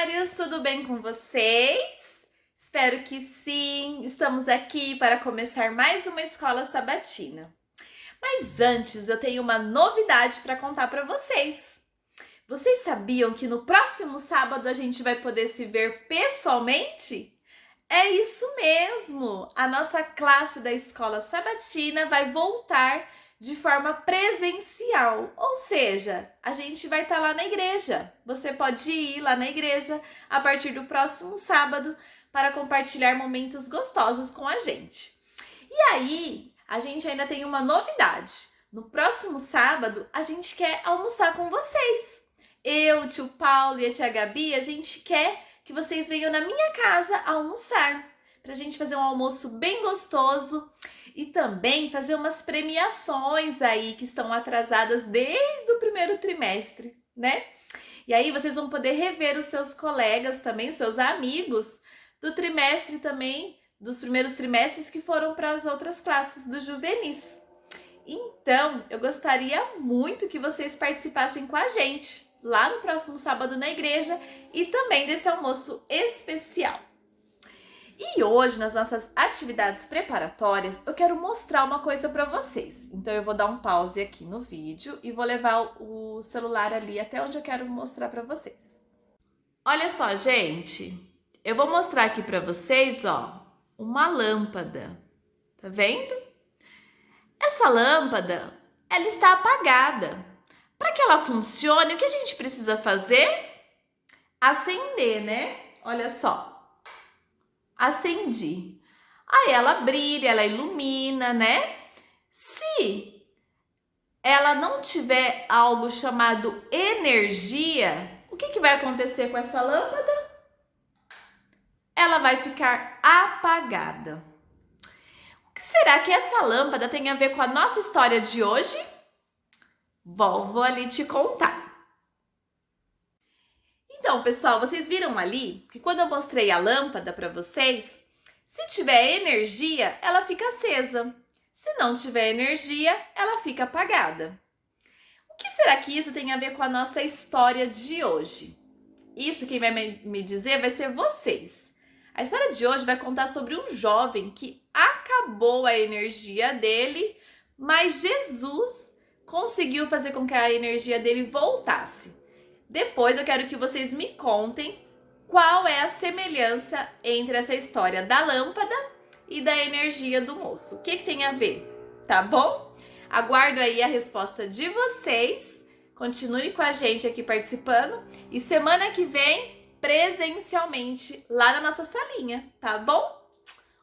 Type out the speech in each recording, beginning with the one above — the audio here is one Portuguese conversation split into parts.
Estagiários, tudo bem com vocês? Espero que sim! Estamos aqui para começar mais uma escola sabatina. Mas antes, eu tenho uma novidade para contar para vocês. Vocês sabiam que no próximo sábado a gente vai poder se ver pessoalmente? É isso mesmo! A nossa classe da escola sabatina vai voltar de forma presencial, ou seja, a gente vai estar lá na igreja. Você pode ir lá na igreja a partir do próximo sábado para compartilhar momentos gostosos com a gente. E aí, a gente ainda tem uma novidade. No próximo sábado, a gente quer almoçar com vocês. Eu, o tio Paulo e a tia Gabi, a gente quer que vocês venham na minha casa almoçar, para a gente fazer um almoço bem gostoso e também fazer umas premiações aí que estão atrasadas desde o primeiro trimestre, né? E aí vocês vão poder rever os seus colegas também, os seus amigos do trimestre também, dos primeiros trimestres que foram para as outras classes do juvenis. Então, eu gostaria muito que vocês participassem com a gente lá no próximo sábado na igreja e também desse almoço especial. E hoje, nas nossas atividades preparatórias, eu quero mostrar uma coisa para vocês. Então, eu vou dar um pause aqui no vídeo e vou levar o celular ali até onde eu quero mostrar para vocês. Olha só, gente, eu vou mostrar aqui para vocês, ó, uma lâmpada. Tá vendo? Essa lâmpada, ela está apagada. Para que ela funcione, o que a gente precisa fazer? Acender, né? Olha só. Acendi. Aí ela brilha, ela ilumina, né? Se ela não tiver algo chamado energia, o que vai acontecer com essa lâmpada? Ela vai ficar apagada. O que será que essa lâmpada tem a ver com a nossa história de hoje? Vou ali te contar. Então, pessoal, vocês viram ali que quando eu mostrei a lâmpada para vocês, se tiver energia, ela fica acesa. Se não tiver energia, ela fica apagada. O que será que isso tem a ver com a nossa história de hoje? Isso quem vai me dizer vai ser vocês. A história de hoje vai contar sobre um jovem que acabou a energia dele, mas Jesus conseguiu fazer com que a energia dele voltasse. Depois eu quero que vocês me contem qual é a semelhança entre essa história da lâmpada e da energia do moço. O que tem a ver? Tá bom? Aguardo aí a resposta de vocês. Continue com a gente aqui participando. E semana que vem, presencialmente, lá na nossa salinha, tá bom?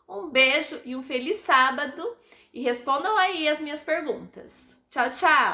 Um beijo e um feliz sábado. E respondam aí as minhas perguntas. Tchau, tchau!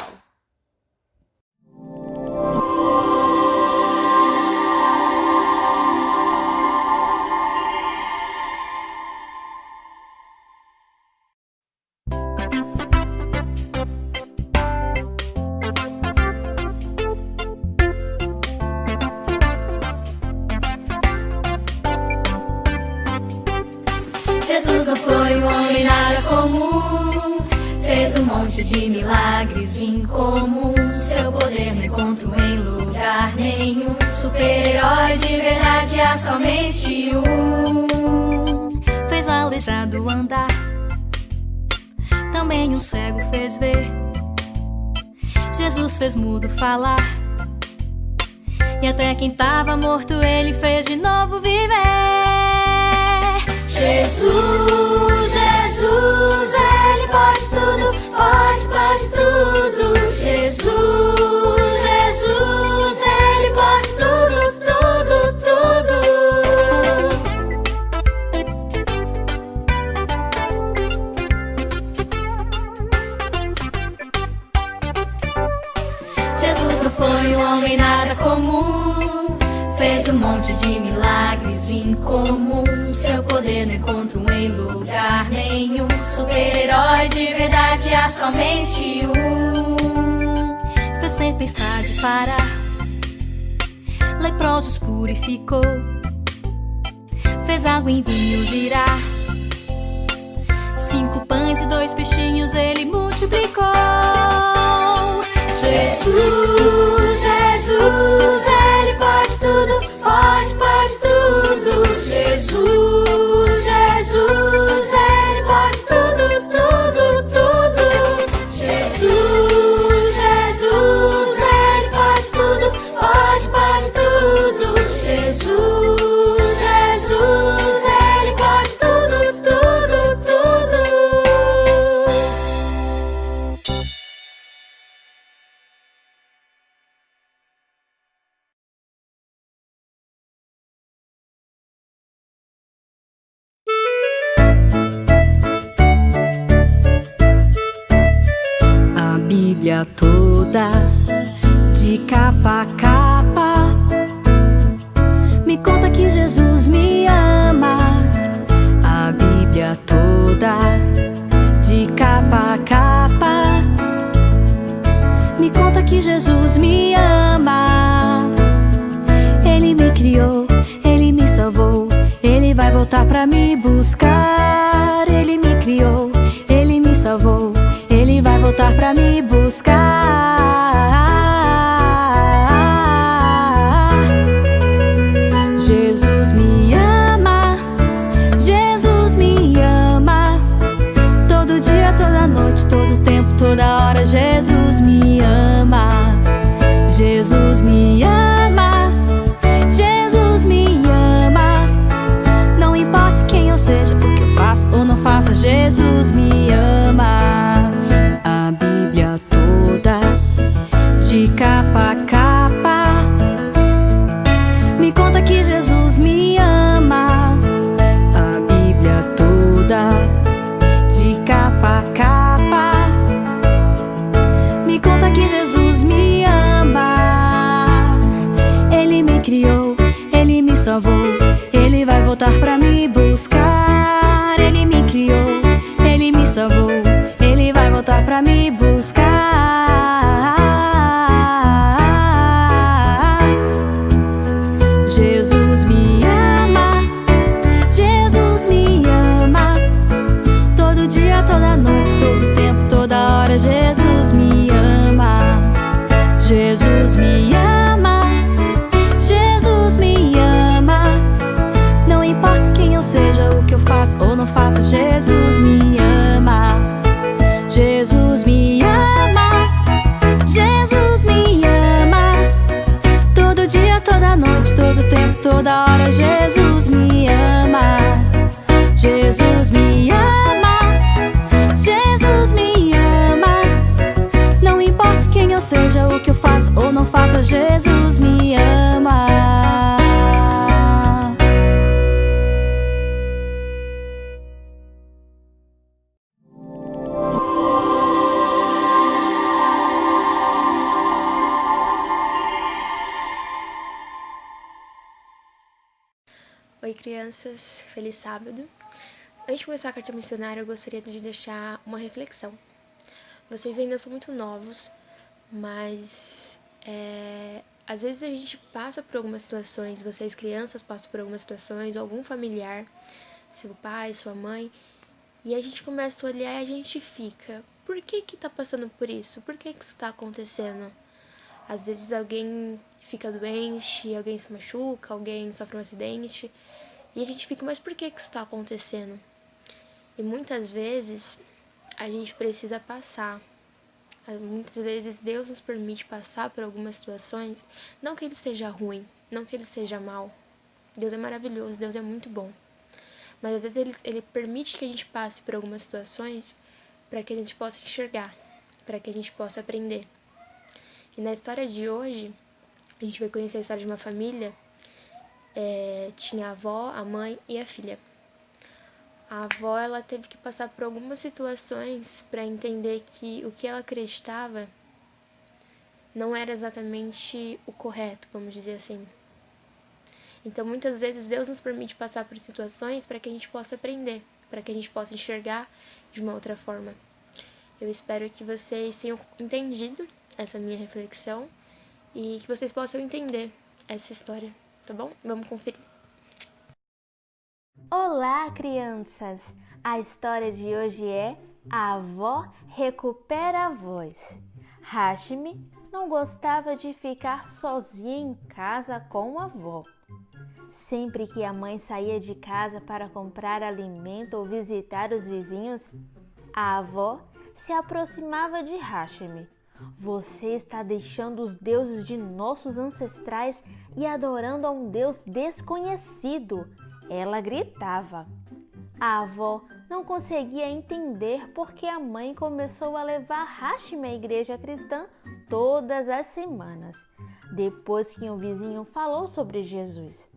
Jesus não foi um homem nada comum, fez um monte de milagres incomuns. Seu poder não encontro em lugar nenhum. Super-herói de verdade há somente um. Fez o aleijado andar, também um cego fez ver. Jesus fez mudo falar, e até quem tava morto ele fez de novo viver. Jesus, Jesus, Ele pode tudo, pode tudo. Jesus, Jesus, Ele pode tudo, tudo, tudo. Jesus não foi um homem nada comum, fez um monte de milagres incomuns. Seu poder não encontro em lugar nenhum. Super-herói de verdade há somente um. Fez tempestade parar, leprosos purificou. Fez água em vinho virar, 5 pães e 2 peixinhos ele multiplicou. Jesus, Jesus, Ele pode tudo, pode Bíblia toda, de capa a capa, me conta que Jesus me ama. A Bíblia toda, de capa a capa, me conta que Jesus me ama. Ele me criou, Ele me salvou, Ele vai voltar pra me buscar. Ele me criou, Ele me salvou, Ele vai voltar pra me buscar. Jesus me ama, Jesus me ama, todo dia, toda noite, todo tempo, toda hora. Jesus me ama, Jesus me ama, Jesus me ama. Não importa quem eu seja, o que eu faço ou não faço, Jesus me ama. A Bíblia toda, de capa a capa, me conta que Jesus me ama. A Bíblia toda, de capa a capa, me conta que Jesus me ama. Ele me criou, Ele me salvou, Ele vai voltar pra me buscar. Ele me criou, Ele me salvou, Ele vai voltar pra me buscar. Jesus me ama, Jesus me ama, todo dia, toda noite, todo tempo, toda hora. Jesus me ama, Jesus me ama, Jesus me ama. Não importa quem eu seja, o que eu faço ou não faço, Jesus me ama. Jesus me ama, Jesus me ama, todo dia, toda noite, todo tempo, toda hora. Jesus me ama, Jesus me ama, Jesus me ama. Não importa quem eu seja, o que eu faço ou não faço, Jesus me ama. Oi, crianças, feliz sábado. Antes de começar a carta missionária, eu gostaria de deixar uma reflexão. Vocês ainda são muito novos, mas às vezes a gente passa por algumas situações, vocês crianças passam por algumas situações, algum familiar, seu pai, sua mãe, e a gente começa a olhar e a gente fica, por que que tá passando por isso? Por que que isso tá acontecendo? Às vezes alguém fica doente, alguém se machuca, alguém sofre um acidente, e a gente fica, mas por que que isso tá acontecendo? E muitas vezes a gente precisa passar. Muitas vezes Deus nos permite passar por algumas situações, não que Ele seja ruim, não que Ele seja mal. Deus é maravilhoso, Deus é muito bom. Mas às vezes Ele permite que a gente passe por algumas situações para que a gente possa enxergar, para que a gente possa aprender. E na história de hoje, a gente vai conhecer a história de uma família. Tinha a avó, a mãe e a filha. A avó, ela teve que passar por algumas situações para entender que o que ela acreditava não era exatamente o correto, vamos dizer assim. Então, muitas vezes, Deus nos permite passar por situações para que a gente possa aprender, para que a gente possa enxergar de uma outra forma. Eu espero que vocês tenham entendido essa minha reflexão e que vocês possam entender essa história, tá bom? Vamos conferir. Olá, crianças! A história de hoje é A Avó Recupera a Voz. Hashmi não gostava de ficar sozinha em casa com a avó. Sempre que a mãe saía de casa para comprar alimento ou visitar os vizinhos, a avó se aproximava de Hashmi. Você está deixando os deuses de nossos ancestrais e adorando a um Deus desconhecido, ela gritava. A avó não conseguia entender porque a mãe começou a levar Hashmi à igreja cristã todas as semanas, depois que um vizinho falou sobre Jesus.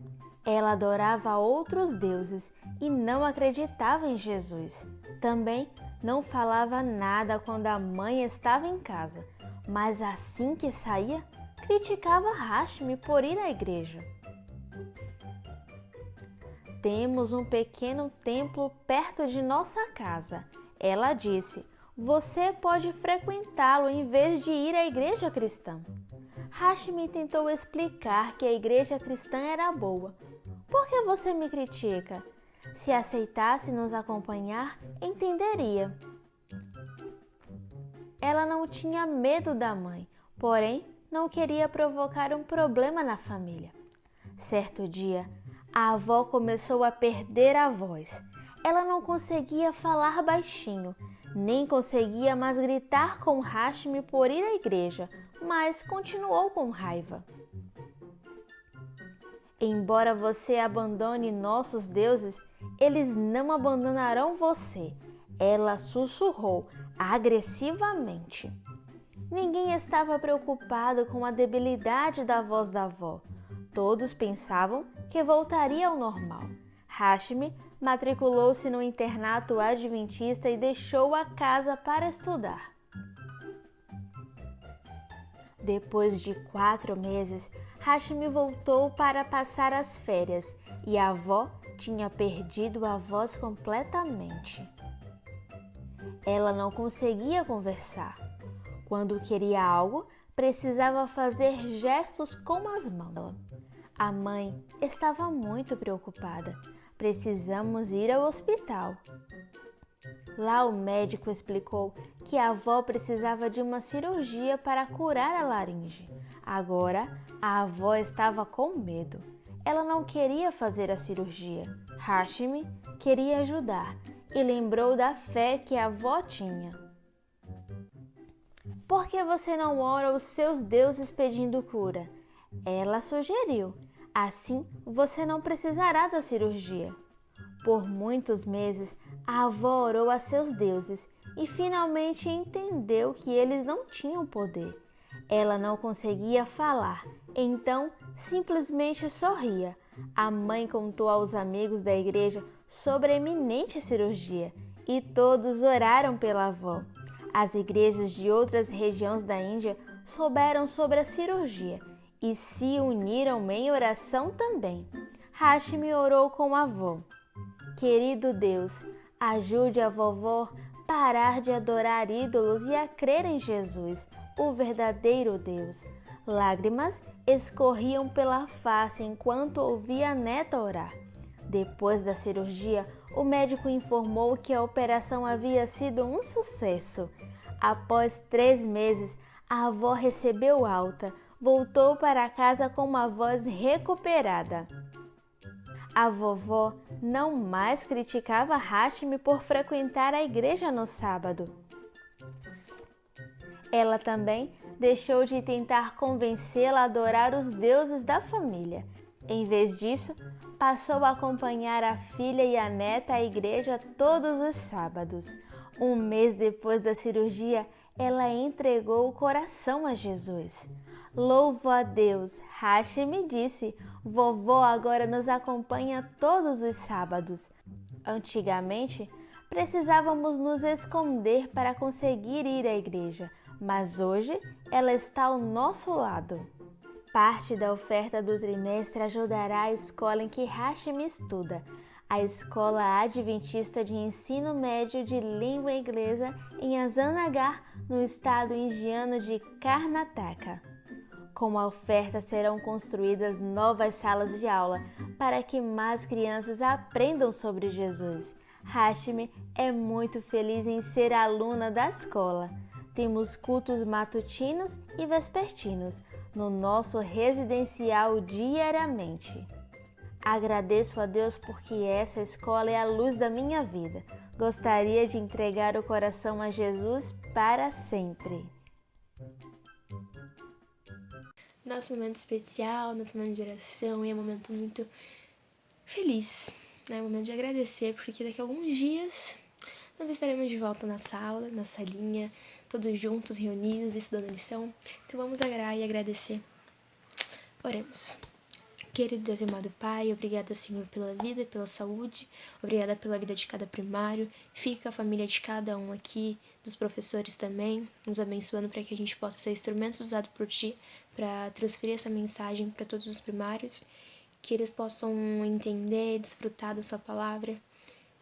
Ela adorava outros deuses e não acreditava em Jesus. Também Não falava nada quando a mãe estava em casa, mas assim que saía, criticava Hashmi por ir à igreja. Temos um pequeno templo perto de nossa casa, ela disse. Você pode frequentá-lo em vez de ir à igreja cristã. Hashmi tentou explicar que a igreja cristã era boa. Por que você me critica? Se aceitasse nos acompanhar, entenderia. Ela não tinha medo da mãe, porém não queria provocar um problema na família. Certo dia, a avó começou a perder a voz. Ela não conseguia falar baixinho, nem conseguia mais gritar com Hashmi por ir à igreja, mas continuou com raiva. Embora você abandone nossos deuses, eles não abandonarão você, ela sussurrou agressivamente. Ninguém estava preocupado com a debilidade da voz da avó. Todos pensavam que voltaria ao normal. Hashmi matriculou-se no internato adventista e deixou a casa para estudar. Depois de 4 meses, Hashmi voltou para passar as férias e a avó tinha perdido a voz completamente. Ela não conseguia conversar. Quando queria algo, precisava fazer gestos com as mãos. A mãe estava muito preocupada. Precisamos ir ao hospital. Lá o médico explicou que a avó precisava de uma cirurgia para curar a laringe. Agora, a avó estava com medo. Ela não queria fazer a cirurgia. Hashmi queria ajudar e lembrou da fé que a avó tinha. Por que você não ora aos seus deuses pedindo cura? Ela sugeriu. Assim, você não precisará da cirurgia. Por muitos meses, a avó orou a seus deuses e finalmente entendeu que eles não tinham poder. Ela não conseguia falar, então simplesmente sorria. A mãe contou aos amigos da igreja sobre a iminente cirurgia e todos oraram pela avó. As igrejas de outras regiões da Índia souberam sobre a cirurgia e se uniram em oração também. Hashmi orou com a avó. Querido Deus, ajude a vovó a parar de adorar ídolos e a crer em Jesus, o verdadeiro Deus. Lágrimas escorriam pela face enquanto ouvia a neta orar. Depois da cirurgia, o médico informou que a operação havia sido um sucesso. Após 3 meses, a avó recebeu alta, voltou para casa com uma voz recuperada. A vovó não mais criticava Hashmi por frequentar a igreja no sábado. Ela também deixou de tentar convencê-la a adorar os deuses da família. Em vez disso, passou a acompanhar a filha e a neta à igreja todos os sábados. 1 mês depois da cirurgia, ela entregou o coração a Jesus. Louvo a Deus, Hashmi disse, vovó agora nos acompanha todos os sábados. Antigamente, precisávamos nos esconder para conseguir ir à igreja, mas hoje ela está ao nosso lado. Parte da oferta do trimestre ajudará a escola em que Hashmi estuda, a Escola Adventista de Ensino Médio de Língua Inglesa em Azanagar, no estado indiano de Karnataka. Com a oferta serão construídas novas salas de aula para que mais crianças aprendam sobre Jesus. Hashmi é muito feliz em ser aluna da escola. Temos cultos matutinos e vespertinos no nosso residencial diariamente. Agradeço a Deus porque essa escola é a luz da minha vida. Gostaria de entregar o coração a Jesus para sempre. Nosso momento especial, nosso momento de oração é um momento muito feliz, né? Um momento de agradecer, porque daqui a alguns dias nós estaremos de volta na sala, na salinha, todos juntos, reunidos, estudando a lição. Então vamos orar e agradecer. Oremos. Querido Deus e amado Pai, obrigada, Senhor, pela vida e pela saúde. Obrigada pela vida de cada primário. Fica a família de cada um aqui, dos professores também, nos abençoando para que a gente possa ser instrumentos usados por Ti para transferir essa mensagem para todos os primários, que eles possam entender, desfrutar da Sua palavra.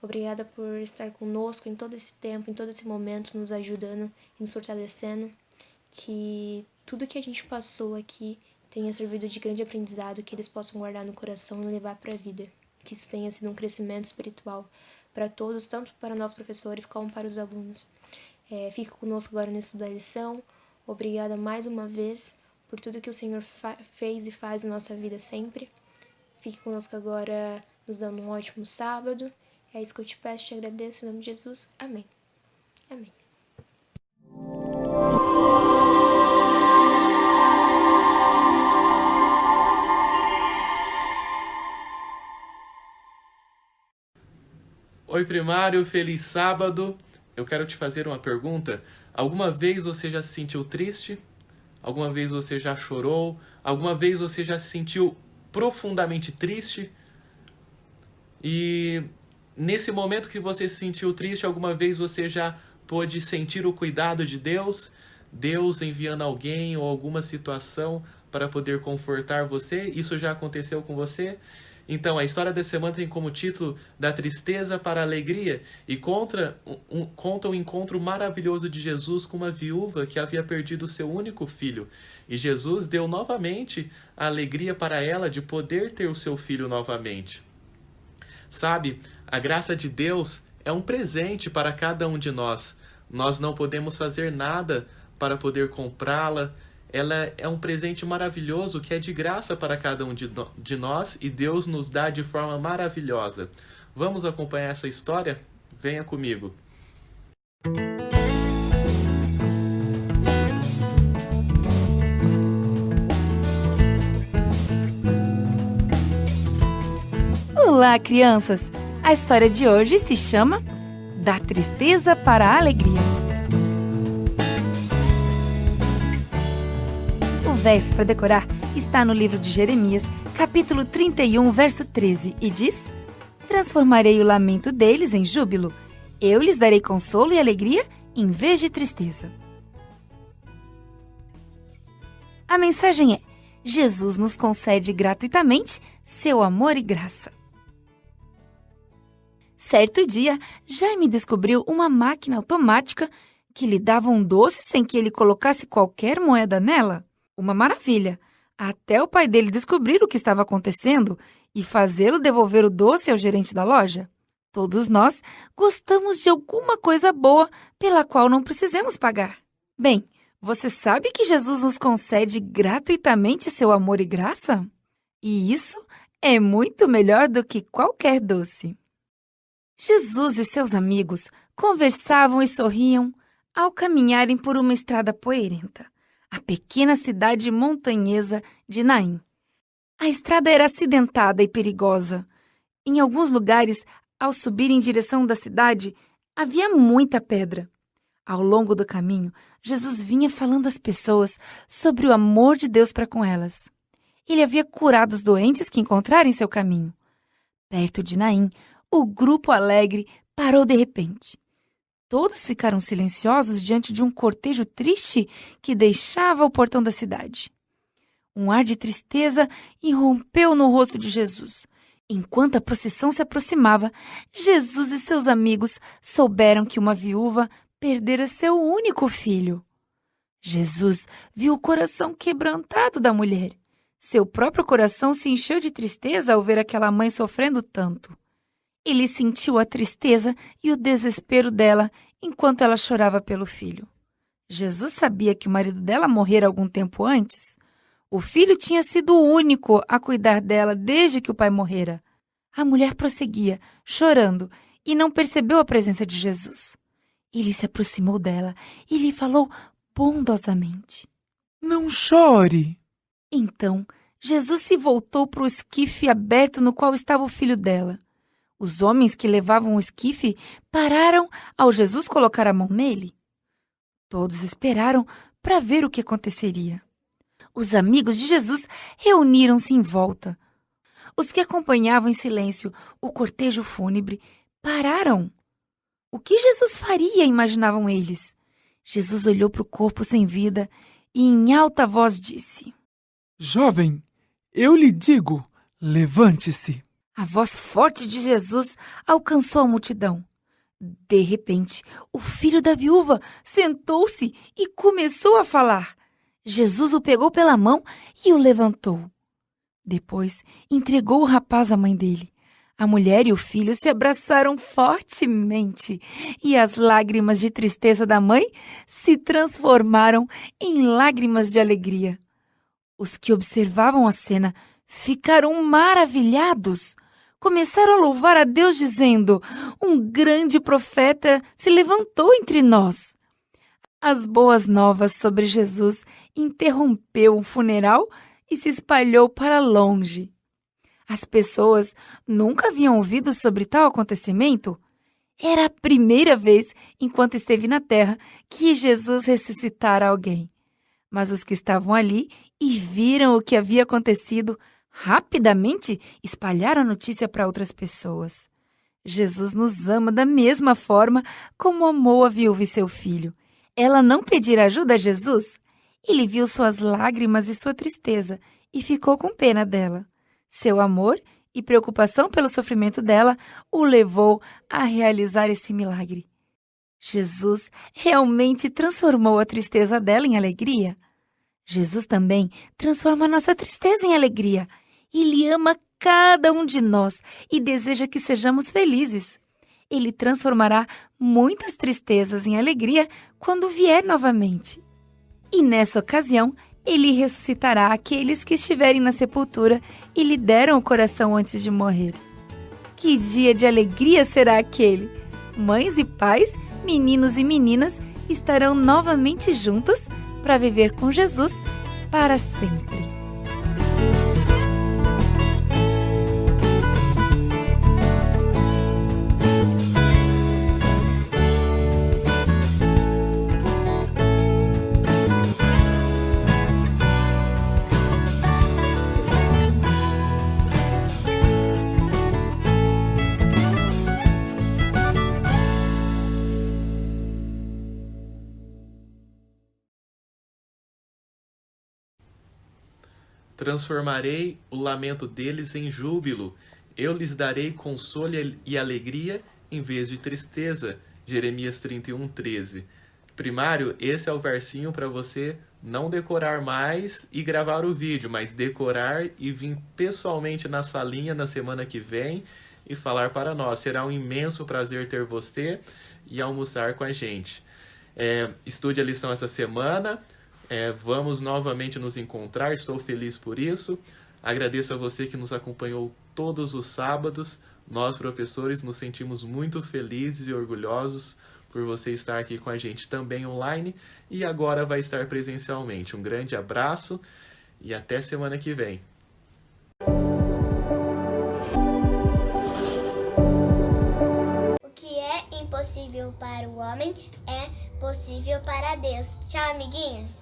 Obrigada por estar conosco em todo esse tempo, em todo esse momento, nos ajudando e nos fortalecendo. Que tudo que a gente passou aqui tenha servido de grande aprendizado, que eles possam guardar no coração e levar para a vida. Que isso tenha sido um crescimento espiritual para todos, tanto para nós professores como para os alunos. Fique conosco agora no estudo da lição. Obrigada mais uma vez por tudo que o Senhor fez e faz em nossa vida sempre. Fique conosco agora, nos dando um ótimo sábado. É isso que eu te peço, te agradeço, em nome de Jesus. Amém. Amém. Oi, primário, feliz sábado. Eu quero te fazer uma pergunta. Alguma vez você já se sentiu triste? Alguma vez você já chorou? Alguma vez você já se sentiu profundamente triste? E nesse momento que você se sentiu triste, alguma vez você já pôde sentir o cuidado de Deus? Deus enviando alguém ou alguma situação para poder confortar você? Isso já aconteceu com você? Então, a história dessa semana tem como título Da Tristeza para a Alegria e conta um encontro maravilhoso de Jesus com uma viúva que havia perdido o seu único filho. E Jesus deu novamente a alegria para ela de poder ter o seu filho novamente. Sabe, a graça de Deus é um presente para cada um de nós. Nós não podemos fazer nada para poder comprá-la. Ela é um presente maravilhoso que é de graça para cada um de nós e Deus nos dá de forma maravilhosa. Vamos acompanhar essa história? Venha comigo. Olá, crianças! A história de hoje se chama Da Tristeza para a Alegria. O verso para decorar está no livro de Jeremias, capítulo 31, verso 13, e diz: Transformarei o lamento deles em júbilo, eu lhes darei consolo e alegria em vez de tristeza. A mensagem é: Jesus nos concede gratuitamente seu amor e graça. Certo dia, Jaime descobriu uma máquina automática que lhe dava um doce sem que ele colocasse qualquer moeda nela. Uma maravilha, até o pai dele descobrir o que estava acontecendo e fazê-lo devolver o doce ao gerente da loja. Todos nós gostamos de alguma coisa boa pela qual não precisamos pagar. Bem, você sabe que Jesus nos concede gratuitamente seu amor e graça? E isso é muito melhor do que qualquer doce. Jesus e seus amigos conversavam e sorriam ao caminharem por uma estrada poeirenta, a pequena cidade montanhesa de Naim. A estrada era acidentada e perigosa. Em alguns lugares, ao subir em direção da cidade, havia muita pedra. Ao longo do caminho, Jesus vinha falando às pessoas sobre o amor de Deus para com elas. Ele havia curado os doentes que encontraram em seu caminho. Perto de Naim, o grupo alegre parou de repente. Todos ficaram silenciosos diante de um cortejo triste que deixava o portão da cidade. Um ar de tristeza irrompeu no rosto de Jesus. Enquanto a procissão se aproximava, Jesus e seus amigos souberam que uma viúva perdera seu único filho. Jesus viu o coração quebrantado da mulher. Seu próprio coração se encheu de tristeza ao ver aquela mãe sofrendo tanto. Ele sentiu a tristeza e o desespero dela enquanto ela chorava pelo filho. Jesus sabia que o marido dela morrera algum tempo antes. O filho tinha sido o único a cuidar dela desde que o pai morrera. A mulher prosseguia, chorando, e não percebeu a presença de Jesus. Ele se aproximou dela e lhe falou bondosamente: Não chore! Então, Jesus se voltou para o esquife aberto no qual estava o filho dela. Os homens que levavam o esquife pararam ao Jesus colocar a mão nele. Todos esperaram para ver o que aconteceria. Os amigos de Jesus reuniram-se em volta. os que acompanhavam em silêncio o cortejo fúnebre pararam. O que Jesus faria, imaginavam eles? Jesus olhou para o corpo sem vida e em alta voz disse: Jovem, eu lhe digo, levante-se. A voz forte de Jesus alcançou a multidão. De repente, o filho da viúva sentou-se e começou a falar. Jesus o pegou pela mão e o levantou. Depois, entregou o rapaz à mãe dele. A mulher e o filho se abraçaram fortemente e as lágrimas de tristeza da mãe se transformaram em lágrimas de alegria. Os que observavam a cena ficaram maravilhados. Começaram a louvar a Deus dizendo: um grande profeta se levantou entre nós. As boas novas sobre Jesus interrompeu o funeral e se espalhou para longe. As pessoas nunca haviam ouvido sobre tal acontecimento. Era a primeira vez, enquanto esteve na terra, que Jesus ressuscitara alguém. Mas os que estavam ali e viram o que havia acontecido, rapidamente espalharam a notícia para outras pessoas. Jesus nos ama da mesma forma como amou a viúva e seu filho. Ela não pedirá ajuda a Jesus? Ele viu suas lágrimas e sua tristeza e ficou com pena dela. Seu amor e preocupação pelo sofrimento dela o levou a realizar esse milagre. Jesus realmente transformou a tristeza dela em alegria. Jesus também transforma a nossa tristeza em alegria. Ele ama cada um de nós e deseja que sejamos felizes. Ele transformará muitas tristezas em alegria quando vier novamente. E nessa ocasião, ele ressuscitará aqueles que estiverem na sepultura e lhe deram o coração antes de morrer. Que dia de alegria será aquele! Mães e pais, meninos e meninas estarão novamente juntos para viver com Jesus para sempre. Transformarei o lamento deles em júbilo. Eu lhes darei consolo e alegria em vez de tristeza. Jeremias 31:13. Primário, esse é o versinho para você não decorar mais e gravar o vídeo, mas decorar e vir pessoalmente na salinha na semana que vem e falar para nós. Será um imenso prazer ter você e almoçar com a gente. Estude a lição essa semana. Vamos novamente nos encontrar, estou feliz por isso. Agradeço a você que nos acompanhou todos os sábados. Nós, professores, nos sentimos muito felizes e orgulhosos por você estar aqui com a gente também online e agora vai estar presencialmente. Um grande abraço e até semana que vem. O que é impossível para o homem é possível para Deus. Tchau, amiguinho!